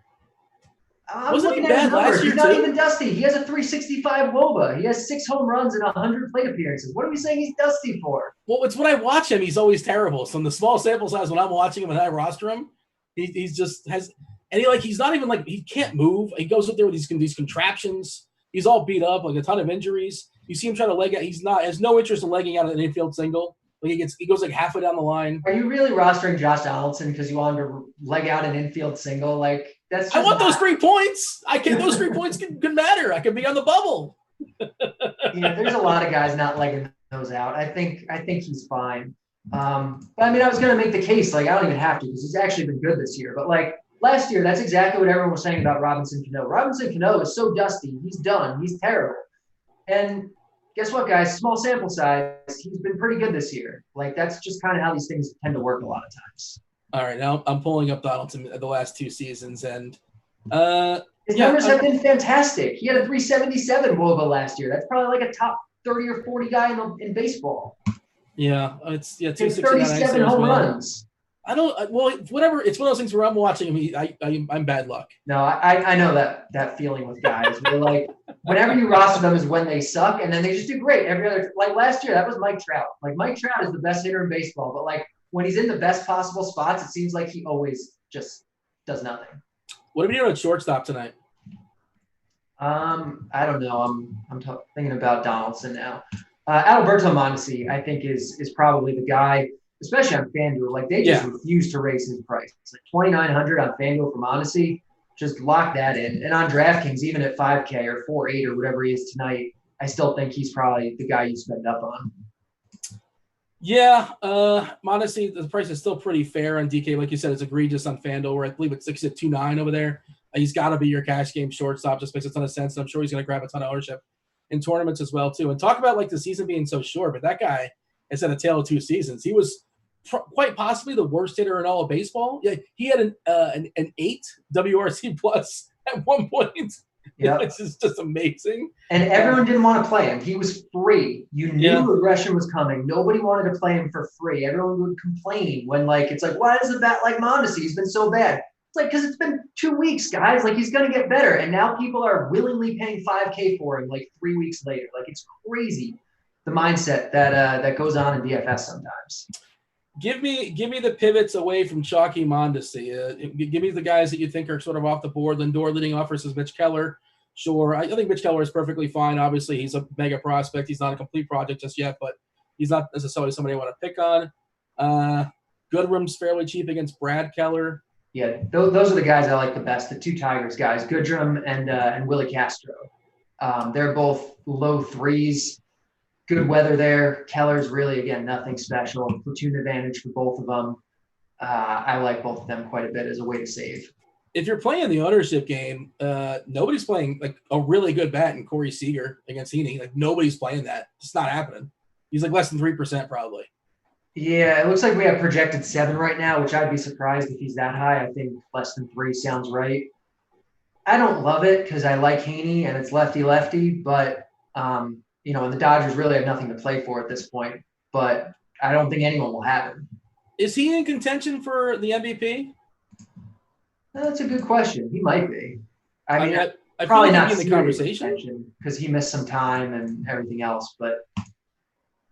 Wasn't he bad last year, He's not even dusty. He has a 365 WOBA. He has 6 home runs and 100 plate appearances. What are we saying he's dusty for? Well, it's when I watch him, he's always terrible. So in the small sample size, when I'm watching him and I roster him, he's just has – and he's not even like – he can't move. He goes up there with these contraptions. He's all beat up, like a ton of injuries. You see him try to leg out. Has no interest in legging out an infield single. Like he goes like halfway down the line. Are you really rostering Josh Donaldson because you want him to leg out an infield single? Like that's. Just I want those 3 points. Those 3 points can matter. I can be on the bubble. There's a lot of guys not legging those out. I think he's fine. But I mean, I was going to make the case. Like I don't even have to because he's actually been good this year. But like last year, that's exactly what everyone was saying about Robinson Cano. Robinson Cano is so dusty. He's done. He's terrible. And guess what, guys? Small sample size. He's been pretty good this year. Like, that's just kind of how these things tend to work a lot of times. All right. Now I'm pulling up Donaldson the last 2 seasons, and his numbers have been fantastic. He had a 377 WOBA last year. That's probably like a top 30 or 40 guy in baseball. Yeah. It's 37 home runs. I don't. Well, whatever. It's one of those things where I'm watching him. I'm bad luck. No, I know that feeling with guys. Where like whenever you roster them is when they suck, and then they just do great every other. Like last year, that was Mike Trout. Like Mike Trout is the best hitter in baseball, but like when he's in the best possible spots, it seems like he always just does nothing. What are we doing at shortstop tonight? I don't know. I'm thinking about Donaldson now. Alberto Mondesi, I think, is probably the guy. Especially on FanDuel, like they just refuse to raise his price. It's like $2,900 on FanDuel for Mondesi. Just lock that in. And on DraftKings, even at 5K or 4.8 or whatever he is tonight, I still think he's probably the guy you spend up on. Yeah, Mondesi, the price is still pretty fair on DK. Like you said, it's egregious on FanDuel, where I believe it's 2.9 over there. He's got to be your cash game shortstop. Just makes a ton of sense. And I'm sure he's going to grab a ton of ownership in tournaments as well too. And talk about like the season being so short, but that guy. it's at a tale of two seasons. He was quite possibly the worst hitter in all of baseball. Yeah, he had an 8 WRC plus at one point. Yeah, It's just amazing. And everyone didn't want to play him. He was free. You knew aggression was coming. Nobody wanted to play him for free. Everyone would complain when it's like, why is a bat like Mondesi? He's been so bad. It's like, because it's been 2 weeks, guys. Like, he's going to get better. And now people are willingly paying $5K for him 3 weeks later. Like, it's crazy, the mindset that goes on in DFS sometimes. Give me the pivots away from chalky Mondesi. Give me the guys that you think are sort of off the board. Lindor leading off versus Mitch Keller. Sure, I think Mitch Keller is perfectly fine. Obviously, he's a mega prospect. He's not a complete project just yet, but he's not necessarily somebody I want to pick on. Goodrum's fairly cheap against Brad Keller. Yeah, those are the guys I like the best, the two Tigers guys, Goodrum and Willie Castro. They're both low threes. Good weather there. Keller's really, again, nothing special. Platoon advantage for both of them. I like both of them quite a bit as a way to save. If you're playing the ownership game, nobody's playing a really good bat in Corey Seager against Heaney. Nobody's playing that. It's not happening. He's less than 3% probably. Yeah, it looks like we have projected 7 right now, which I'd be surprised if he's that high. I think less than 3 sounds right. I don't love it because I like Heaney and it's lefty-lefty, but and the Dodgers really have nothing to play for at this point. But I don't think anyone will have him. Is he in contention for the MVP? That's a good question. He might be. I mean, I probably feel not in the conversation because he missed some time and everything else. But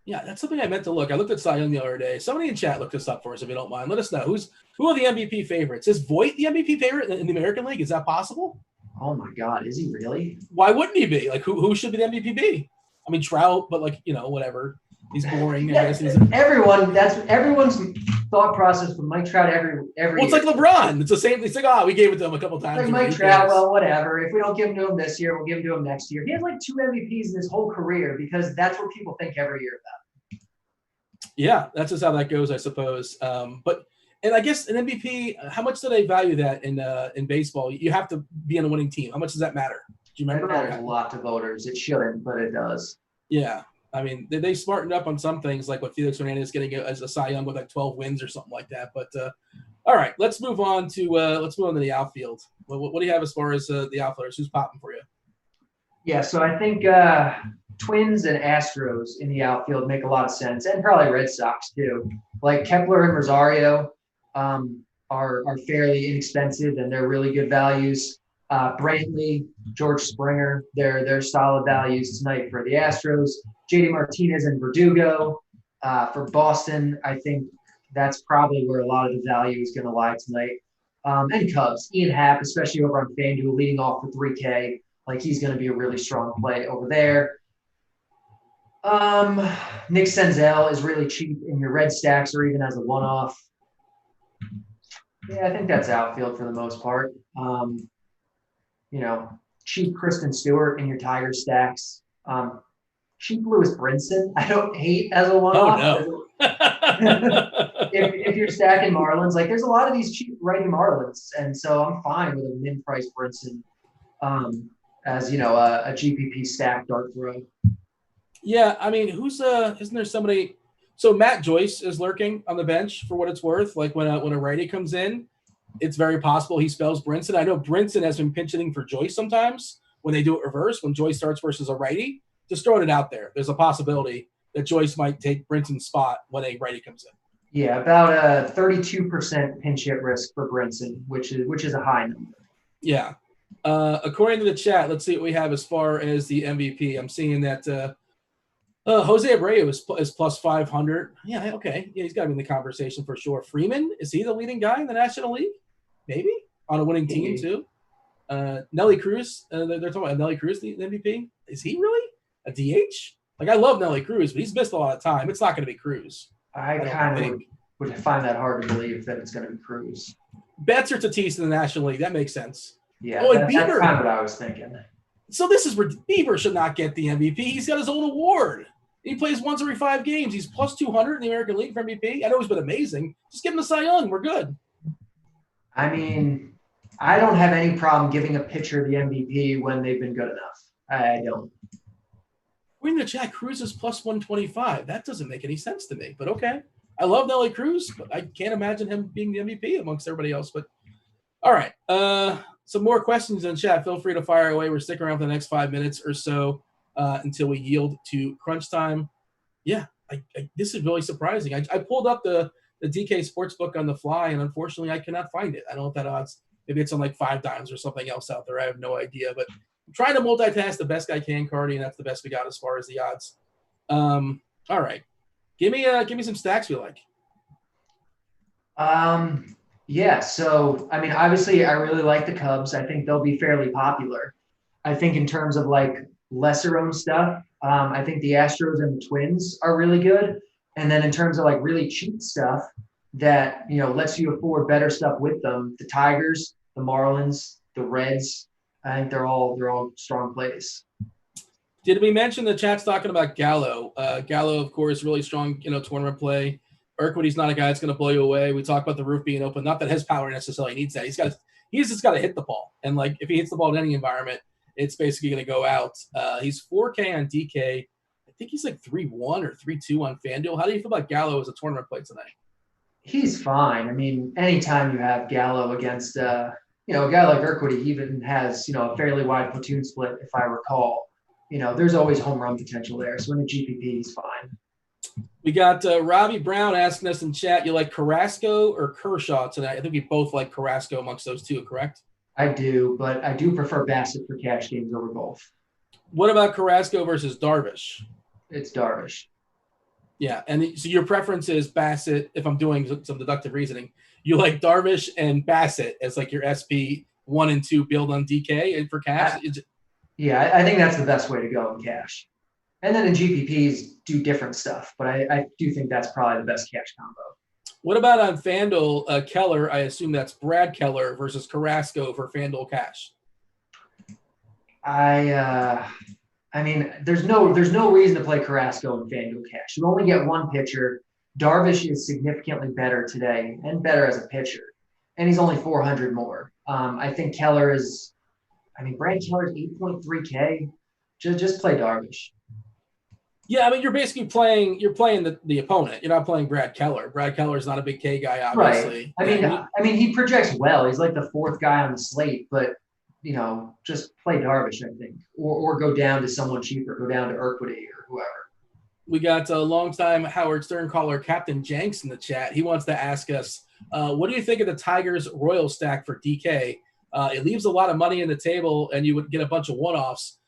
yeah, that's something I meant to look. I looked at Cy Young the other day. Somebody in chat looked this up for us, if you don't mind. Let us know who are the MVP favorites. Is Voit the MVP favorite in the American League? Is that possible? Oh my God, is he really? Why wouldn't he be? Who should be the MVP be? I mean, Trout, but whatever. He's boring. Yeah, everyone's thought process with Mike Trout every well, it's like LeBron. It's the same. It's we gave it to him a couple times. Like Mike Trout, well, whatever. If we don't give him to him this year, we'll give him to him next year. He has 2 MVPs in his whole career because that's what people think every year about. Yeah, that's just how that goes, I suppose. And I guess an MVP, how much do they value that in baseball? You have to be on a winning team. How much does that matter? Do you remember? It matters a lot to voters. It shouldn't, but it does. Yeah. I mean, they smartened up on some things, like what Felix Hernandez getting as a Cy Young with 12 wins or something like that. But all right, let's move on to the outfield. What do you have as far as the outfielders? Who's popping for you? Yeah, so I think Twins and Astros in the outfield make a lot of sense, and probably Red Sox too. Kepler and Rosario are fairly inexpensive, and they're really good values. Brantley, George Springer, they're solid values tonight for the Astros. JD Martinez and Verdugo for Boston. I think that's probably where a lot of the value is going to lie tonight. And Cubs, Ian Happ, especially over on FanDuel, leading off for 3K. He's going to be a really strong play over there. Nick Senzel is really cheap in your red stacks or even as a one-off. Yeah, I think that's outfield for the most part. Cheap Kristen Stewart in your Tiger stacks. Cheap Lewis Brinson, I don't hate as a one-off. Oh, no. if you're stacking Marlins, there's a lot of these cheap righty Marlins, and so I'm fine with a min-price Brinson as, a GPP stack dart throw. Yeah, I mean, isn't there somebody – so Matt Joyce is lurking on the bench for what it's worth. When a righty comes in, it's very possible he spells Brinson. I know Brinson has been pinch hitting for Joyce sometimes when they do it reverse, when Joyce starts versus a righty. Just throwing it out there. There's a possibility that Joyce might take Brinson's spot when a righty comes in. Yeah, about a 32% pinch hit risk for Brinson, which is a high number. Yeah. According to the chat, let's see what we have as far as the MVP. I'm seeing that Jose Abreu is plus 500. Yeah, okay. Yeah, he's got to be in the conversation for sure. Freeman, is he the leading guy in the National League? Maybe. On a winning team, too. Nelly Cruz, they're talking about Nelly Cruz, the MVP. Is he really a DH? I love Nelly Cruz, but he's missed a lot of time. It's not going to be Cruz. I kind of would find that hard to believe that it's going to be Cruz. Betts or Tatis in the National League. That makes sense. Yeah, and Bieber, that's kind of what I was thinking. So this is where Bieber should not get the MVP. He's got his own award. He plays once every 5 games. He's plus 200 in the American League for MVP. I know he's been amazing. Just give him the Cy Young. We're good. I mean, I don't have any problem giving a pitcher the MVP when they've been good enough. I don't. We're in the chat. Cruz is plus 125. That doesn't make any sense to me, but okay. I love Nelly Cruz, but I can't imagine him being the MVP amongst everybody else. But all right. Some more questions in chat. Feel free to fire away. We're sticking around for the next 5 minutes or so until we yield to crunch time. Yeah, this is really surprising. I pulled up the DK Sportsbook on the fly, and unfortunately, I cannot find it. I don't know if that odds. Maybe it's on like 5 dimes or something else out there. I have no idea. But I'm trying to multitask the best I can, Cardi, and that's the best we got as far as the odds. All right. Give me some stacks you like. Yeah, so I mean, obviously, I really like the Cubs. I think they'll be fairly popular. I think in terms of like lesser owned stuff, I think the Astros and the Twins are really good. And then in terms of like really cheap stuff that lets you afford better stuff with them, the Tigers, the Marlins, the Reds, I think they're all strong plays. Did we mention the chat's talking about Gallo? Gallo, of course, really strong, tournament play. Urquidy's not a guy that's going to blow you away. We talk about the roof being open. Not that his power necessarily needs that. He's just got to hit the ball. And like if he hits the ball in any environment, it's basically going to go out. He's 4K on DK. I think he's like 3-1 or 3-2 on FanDuel. How do you feel about Gallo as a tournament play tonight? He's fine. I mean, anytime you have Gallo against a guy like Urquidy, he even has a fairly wide platoon split, if I recall. There's always home run potential there. So in the GPP, he's fine. We got Robbie Brown asking us in chat, you like Carrasco or Kershaw tonight? I think we both like Carrasco amongst those two, correct? I do, but I do prefer Bassett for cash games over both. What about Carrasco versus Darvish? It's Darvish. Yeah, and so your preference is Bassett. If I'm doing some deductive reasoning, you like Darvish and Bassett as like your SP 1 and 2 build on DK and for cash? Yeah, I think that's the best way to go in cash. And then in GPPs, do different stuff. But I do think that's probably the best cash combo. What about on FanDuel, Keller? I assume that's Brad Keller versus Carrasco for FanDuel cash. I mean, there's no reason to play Carrasco in FanDuel cash. You only get one pitcher. Darvish is significantly better today and better as a pitcher. And he's only 400 more. I think Keller is – Brad Keller is 8.3K. Just play Darvish. Yeah, I mean, you're basically playing the opponent. You're not playing Brad Keller. Brad Keller's not a big K guy, obviously. Right. I mean, he projects well. He's like the 4th guy on the slate, but just play Darvish, I think, or go down to someone cheaper. Go down to Urquidy or whoever. We got a longtime Howard Stern caller, Captain Jenks, in the chat. He wants to ask us, what do you think of the Tigers Royal stack for DK? It leaves a lot of money in the table, and you would get a bunch of one-offs.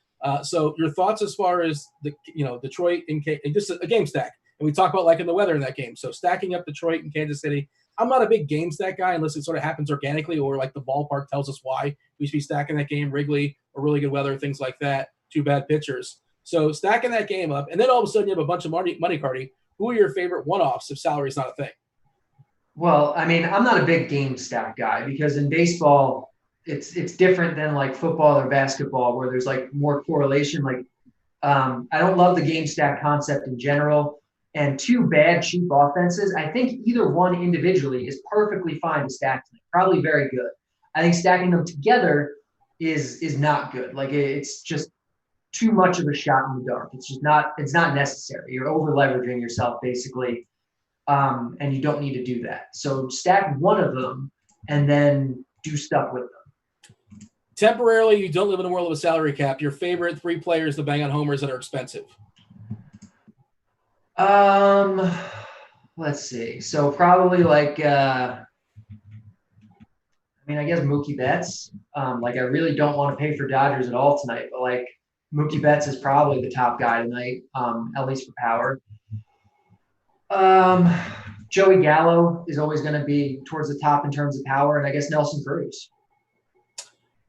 So your thoughts as far as the Detroit and just a game stack, and we talk about liking the weather in that game. So stacking up Detroit and Kansas City. I'm not a big game stack guy unless it sort of happens organically or like the ballpark tells us why we should be stacking that game. Wrigley or really good weather, things like that. 2 bad pitchers. So stacking that game up, and then all of a sudden you have a bunch of money, Cardi. Who are your favorite one-offs if salary is not a thing? Well, I mean, I'm not a big game stack guy because in baseball, it's different than like football or basketball where there's like more correlation. Like I don't love the game stack concept in general. And 2 bad, cheap offenses, I think either one individually is perfectly fine to stack them. Probably very good. I think stacking them together is not good. Like it's just too much of a shot in the dark. It's not necessary. You're over leveraging yourself basically. And you don't need to do that. So stack one of them and then do stuff with them. Temporarily, you don't live in a world of a salary cap. Your favorite 3 players to bang on homers that are expensive? Let's see. So probably like, I guess Mookie Betts. Like I really don't want to pay for Dodgers at all tonight, but like Mookie Betts is probably the top guy tonight, at least for power. Joey Gallo is always going to be towards the top in terms of power, and I guess Nelson Cruz.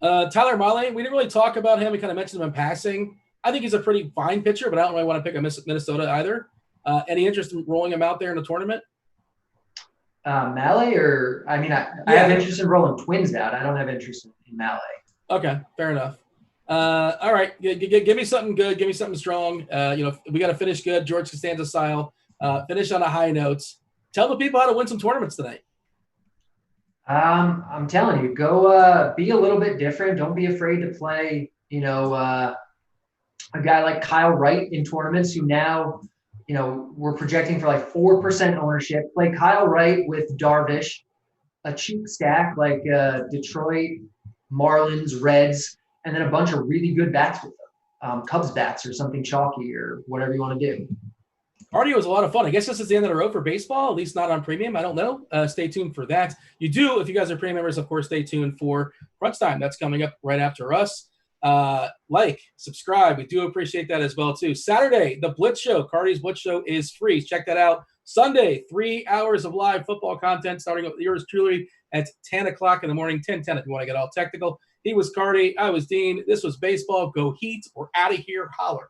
Tyler Mahle, we didn't really talk about him. We kind of mentioned him in passing. I think he's a pretty fine pitcher, but I don't really want to pick a Minnesota either. Any interest in rolling him out there in the tournament? Mahle, or I have interest in rolling Twins out. I don't have interest in Mahle. Okay, fair enough. All right, give me something good. Give me something strong. We got to finish good, George Costanza style. Finish on a high note. Tell the people how to win some tournaments tonight. I'm telling you, go be a little bit different. Don't be afraid to play, a guy like Kyle Wright in tournaments who now, we're projecting for like 4% ownership. Play Kyle Wright with Darvish, a cheap stack like Detroit, Marlins, Reds, and then a bunch of really good bats with them. Cubs bats or something chalky or whatever you want to do. Cardio is a lot of fun. I guess this is the end of the road for baseball, at least not on premium. I don't know. Stay tuned for that. You do, if you guys are premium members, of course, stay tuned for Crunch Time. That's coming up right after us. Like, subscribe. We do appreciate that as well, too. Saturday, the Blitz Show. Cardi's Blitz Show is free. Check that out. Sunday, 3 hours of live football content starting with yours truly at 10 o'clock in the morning, 10:10 if you want to get all technical. He was Cardi. I was Dean. This was baseball. Go Heat. We're out of here. Holler.